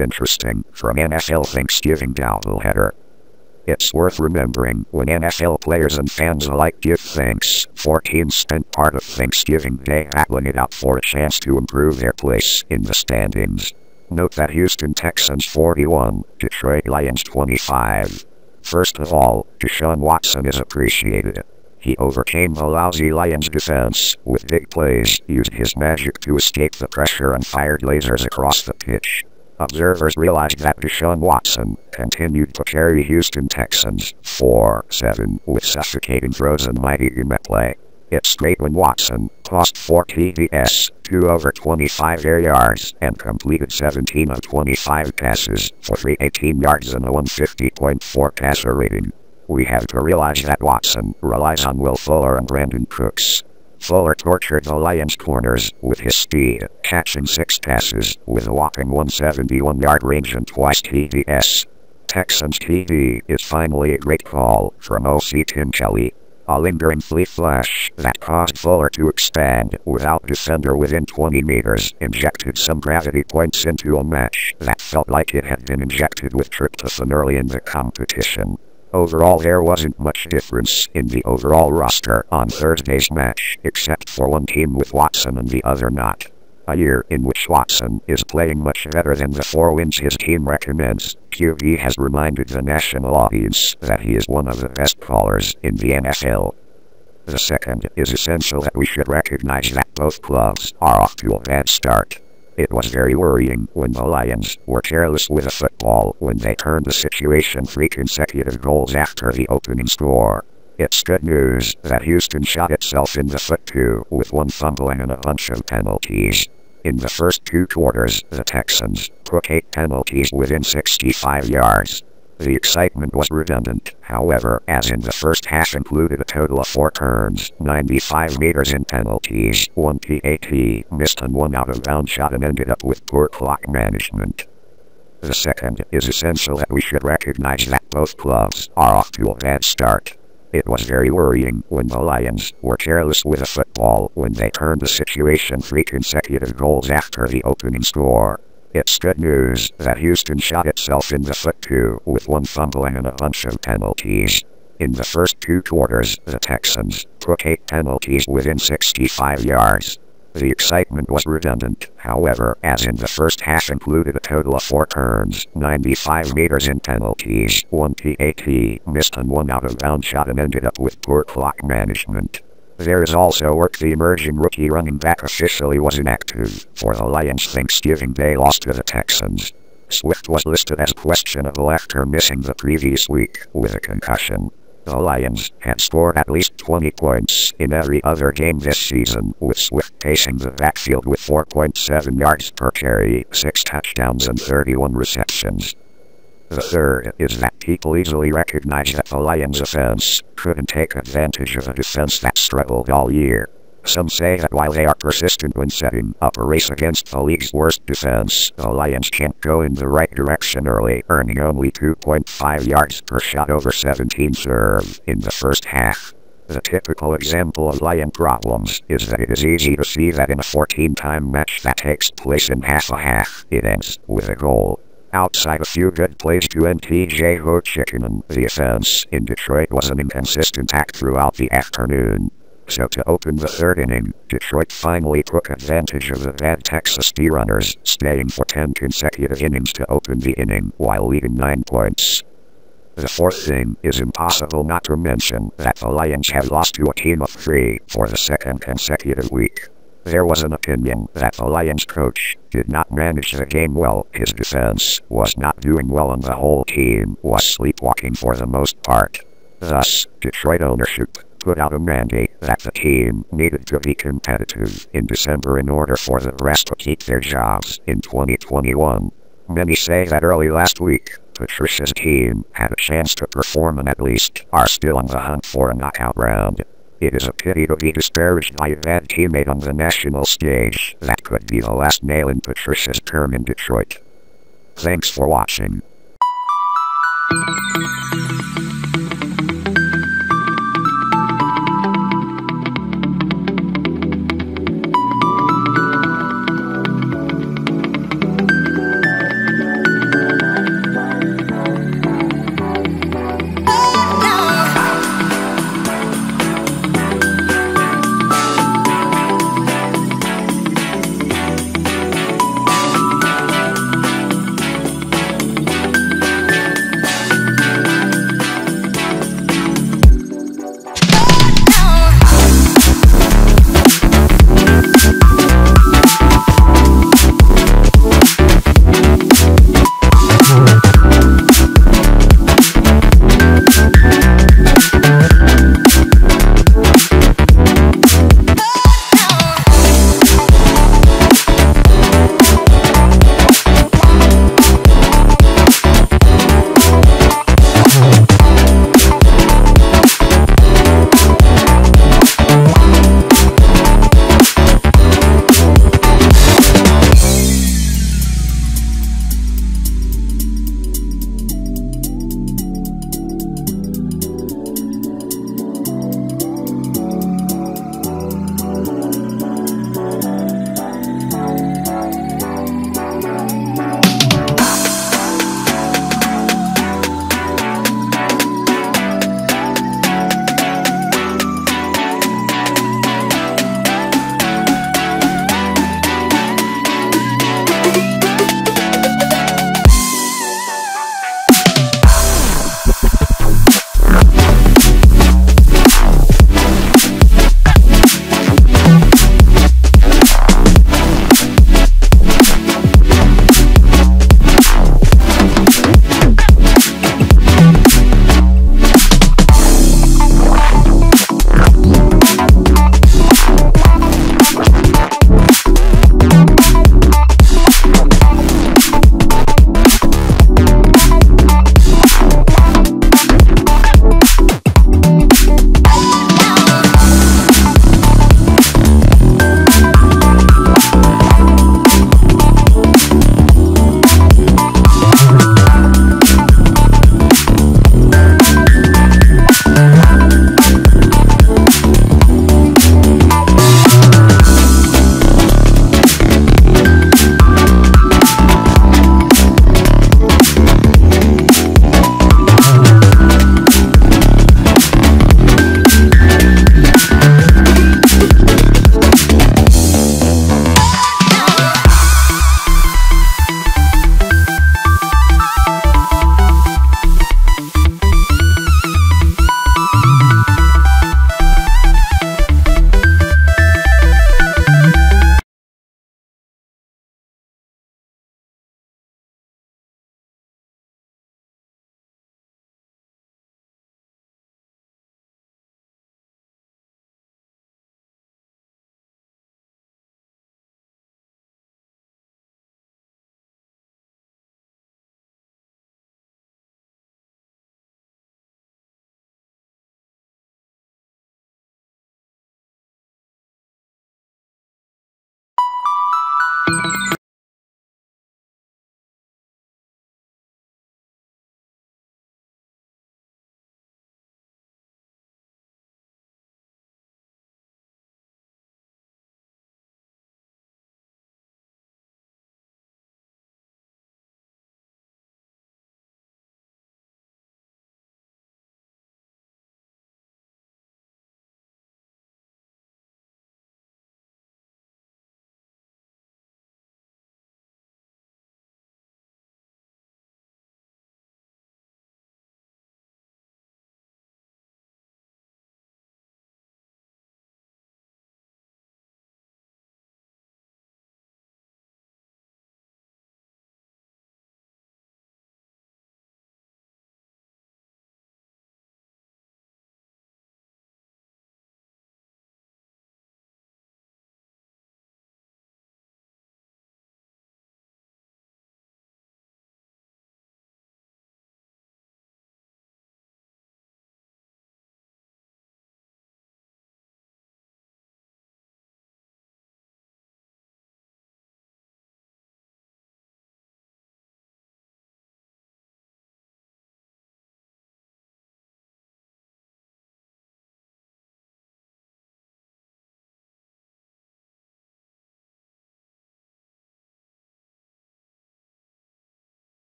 interesting from NFL Thanksgiving doubleheader. It's worth remembering when NFL players and fans alike give thanks for teams spent part of Thanksgiving Day battling it out for a chance to improve their place in the standings. Note that Houston Texans 41, Detroit Lions 25. First of all, Deshaun Watson is appreciated. He overcame the lousy Lions defense with big plays, used his magic to escape the pressure and fired lasers across the pitch. Observers realized that Deshaun Watson continued to carry Houston Texans 4-7 with suffocating throws and mighty play. It's great when Watson tossed 4 TDs, 2 over 25 air yards, and completed 17 of 25 passes for 318 yards and a 150.4 passer rating. We have to realize that Watson relies on Will Fuller and Brandin Cooks. Fuller tortured the Lions corners with his speed, catching 6 passes with a whopping 171-yard range and twice TDs. Texans TD is finally a great call from OC Tim Kelly. A lingering flea flash that caused Fuller to expand without defender within 20 meters injected some gravity points into a match that felt like it had been injected with tryptophan early in the competition. Overall, there wasn't much difference in the overall roster on Thursday's match, except for one team with Watson and the other not. A year in which Watson is playing much better than the 4 wins his team recommends, QB has reminded the national audience that he is one of the best callers in the NFL. The second is essential that we should recognize that both clubs are off to a bad start. It was very worrying when the Lions were careless with a football when they turned the situation 3 consecutive goals after the opening score. It's good news that Houston shot itself in the foot too, with 1 fumble and a bunch of penalties. In the first 2 quarters, the Texans took 8 penalties within 65 yards. The excitement was redundant, however, as in the first half included a total of 4 turns, 95 meters in penalties, 1 PAT, missed and 1 out-of-bounds shot and ended up with poor clock management. The second is essential that we should recognize that both clubs are off to a bad start. It was very worrying when the Lions were careless with a football when they turned the situation 3 consecutive goals after the opening score. It's good news that Houston shot itself in the foot too, with 1 fumble and a bunch of penalties. In the first 2 quarters, the Texans took 8 penalties within 65 yards. The excitement was redundant, however, as in the first half included a total of 4 turns, 95 meters in penalties, 1 PAT, missed and 1 out-of-bounds shot and ended up with poor clock management. There is also work. The emerging rookie running back officially was inactive for the Lions' Thanksgiving Day loss to the Texans. Swift was listed as questionable after missing the previous week with a concussion. The Lions had scored at least 20 points in every other game this season, with Swift pacing the backfield with 4.7 yards per carry, 6 touchdowns and 31 receptions. The third is that people easily recognize that the Lions' offense couldn't take advantage of a defense that struggled all year. Some say that while they are persistent when setting up a race against the league's worst defense, the Lions can't go in the right direction early, earning only 2.5 yards per shot over 17 serve in the first half. The typical example of Lion problems is that it is easy to see that in a 14-time match that takes place in half a half, it ends with a goal. Outside a few good plays to NTJ Ho-Chicken, the offense in Detroit was an inconsistent act throughout the afternoon. So to open the third inning, Detroit finally took advantage of the bad Texas D-runners, staying for 10 consecutive innings to open the inning while leading 9 points. The fourth thing is impossible not to mention that the Lions have lost to a team of 3 for the 2nd consecutive week. There was an opinion that the Lions coach did not manage the game well, his defense was not doing well and the whole team was sleepwalking for the most part. Thus, Detroit ownership put out a mandate that the team needed to be competitive in December in order for the rest to keep their jobs in 2021. Many say that early last week, Patricia's team had a chance to perform and at least are still on the hunt for a knockout round. It is a pity to be disparaged by a bad teammate on the national stage. That could be the last nail in Patricia's term in Detroit. Thanks for watching.